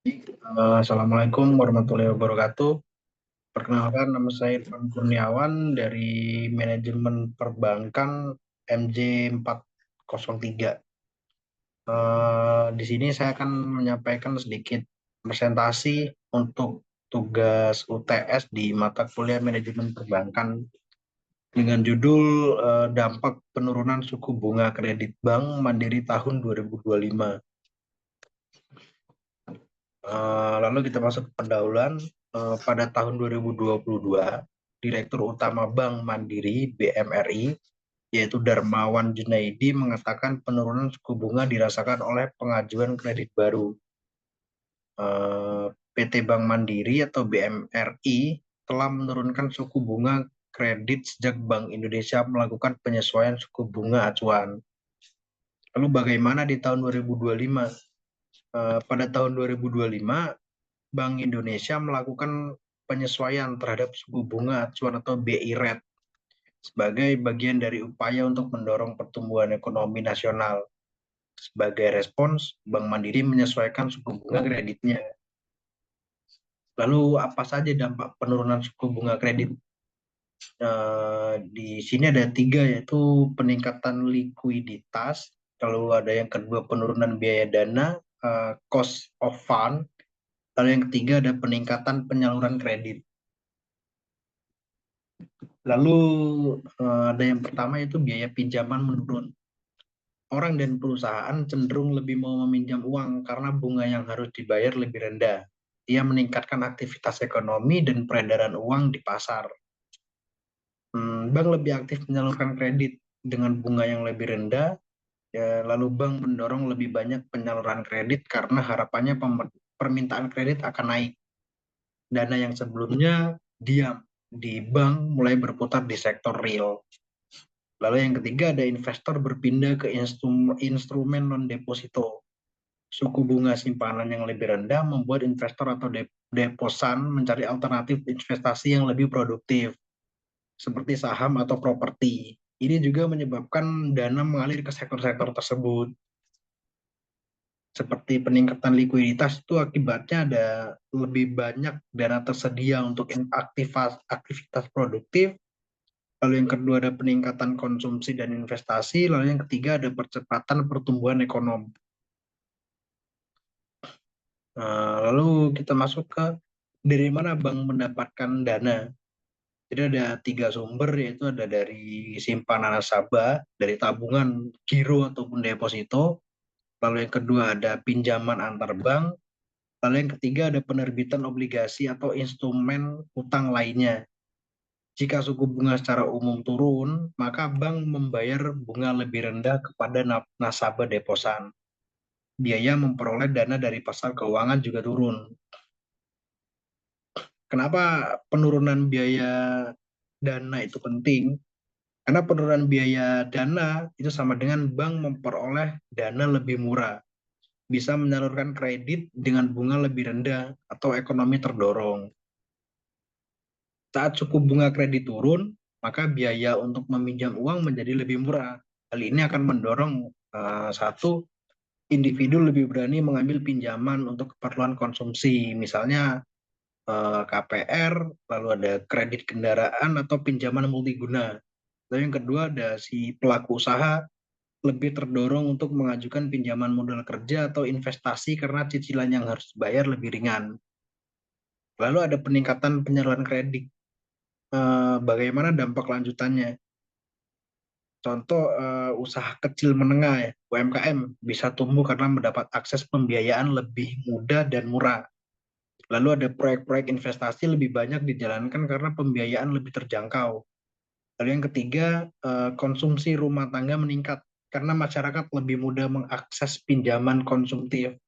Assalamualaikum warahmatullahi wabarakatuh. Perkenalkan, nama saya Irfan Kurniawan dari Manajemen Perbankan MJ403. Di sini saya akan menyampaikan sedikit presentasi untuk tugas UTS di mata kuliah Manajemen Perbankan dengan judul Dampak Penurunan Suku Bunga Kredit Bank Mandiri tahun 2025. Lalu kita masuk ke pendahuluan. Pada tahun 2022, Direktur Utama Bank Mandiri (BMRI), yaitu Darmawan Junaidi, mengatakan penurunan suku bunga dirasakan oleh pengajuan kredit baru. PT Bank Mandiri atau BMRI telah menurunkan suku bunga kredit sejak Bank Indonesia melakukan penyesuaian suku bunga acuan. Lalu bagaimana di tahun 2025? Pada tahun 2025, Bank Indonesia melakukan penyesuaian terhadap suku bunga acuan atau BI rate sebagai bagian dari upaya untuk mendorong pertumbuhan ekonomi nasional. Sebagai respons, Bank Mandiri menyesuaikan suku bunga kreditnya. Lalu apa saja dampak penurunan suku bunga kredit? Di sini ada tiga, yaitu peningkatan likuiditas, lalu ada yang kedua penurunan biaya dana, cost of fund, lalu yang ketiga ada peningkatan penyaluran kredit. Lalu ada yang pertama, yaitu biaya pinjaman menurun. Orang dan perusahaan cenderung lebih mau meminjam uang karena bunga yang harus dibayar lebih rendah. Ia meningkatkan aktivitas ekonomi dan peredaran uang di pasar. Bank lebih aktif menyalurkan kredit dengan bunga yang lebih rendah. Ya, lalu bank mendorong lebih banyak penyaluran kredit karena harapannya permintaan kredit akan naik. Dana yang sebelumnya diam di bank mulai berputar di sektor real. Lalu yang ketiga ada investor berpindah ke instrumen non-deposito. Suku bunga simpanan yang lebih rendah membuat investor atau deposan mencari alternatif investasi yang lebih produktif, seperti saham atau properti. Ini juga menyebabkan dana mengalir ke sektor-sektor tersebut. Seperti peningkatan likuiditas, itu akibatnya ada lebih banyak dana tersedia untuk aktivitas produktif. Lalu yang kedua ada peningkatan konsumsi dan investasi. Lalu yang ketiga ada percepatan pertumbuhan ekonomi. Lalu kita masuk ke dari mana bank mendapatkan dana. Jadi ada tiga sumber, yaitu ada dari simpanan nasabah, dari tabungan, giro ataupun deposito. Lalu yang kedua ada pinjaman antar bank. Lalu yang ketiga ada penerbitan obligasi atau instrumen utang lainnya. Jika suku bunga secara umum turun, maka bank membayar bunga lebih rendah kepada nasabah deposan. Biaya memperoleh dana dari pasar keuangan juga turun. Kenapa penurunan biaya dana itu penting? Karena penurunan biaya dana itu sama dengan bank memperoleh dana lebih murah, bisa menyalurkan kredit dengan bunga lebih rendah atau ekonomi terdorong. Saat suku bunga kredit turun, maka biaya untuk meminjam uang menjadi lebih murah. Hal ini akan mendorong satu, individu lebih berani mengambil pinjaman untuk keperluan konsumsi, misalnya KPR, lalu ada kredit kendaraan atau pinjaman multiguna. Lalu yang kedua ada si pelaku usaha lebih terdorong untuk mengajukan pinjaman modal kerja atau investasi karena cicilan yang harus dibayar lebih ringan. Lalu ada peningkatan penyaluran kredit. Bagaimana dampak lanjutannya? Contoh usaha kecil menengah ya, UMKM bisa tumbuh karena mendapat akses pembiayaan lebih mudah dan murah. Lalu ada proyek-proyek investasi lebih banyak dijalankan karena pembiayaan lebih terjangkau. Lalu yang ketiga, konsumsi rumah tangga meningkat karena masyarakat lebih mudah mengakses pinjaman konsumtif.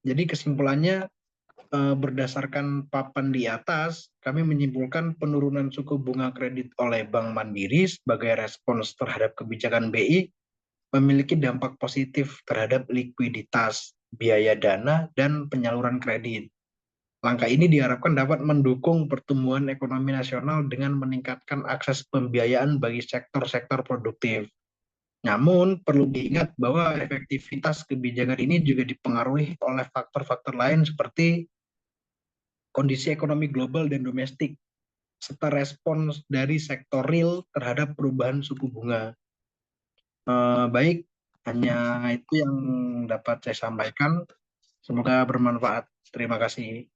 Jadi kesimpulannya, berdasarkan papan di atas, kami menyimpulkan penurunan suku bunga kredit oleh Bank Mandiri sebagai respons terhadap kebijakan BI memiliki dampak positif terhadap likuiditas, biaya dana, dan penyaluran kredit. Langkah ini diharapkan dapat mendukung pertumbuhan ekonomi nasional dengan meningkatkan akses pembiayaan bagi sektor-sektor produktif. Namun, perlu diingat bahwa efektivitas kebijakan ini juga dipengaruhi oleh faktor-faktor lain seperti kondisi ekonomi global dan domestik, serta respons dari sektor real terhadap perubahan suku bunga. Baik, hanya itu yang dapat saya sampaikan. Semoga bermanfaat. Terima kasih.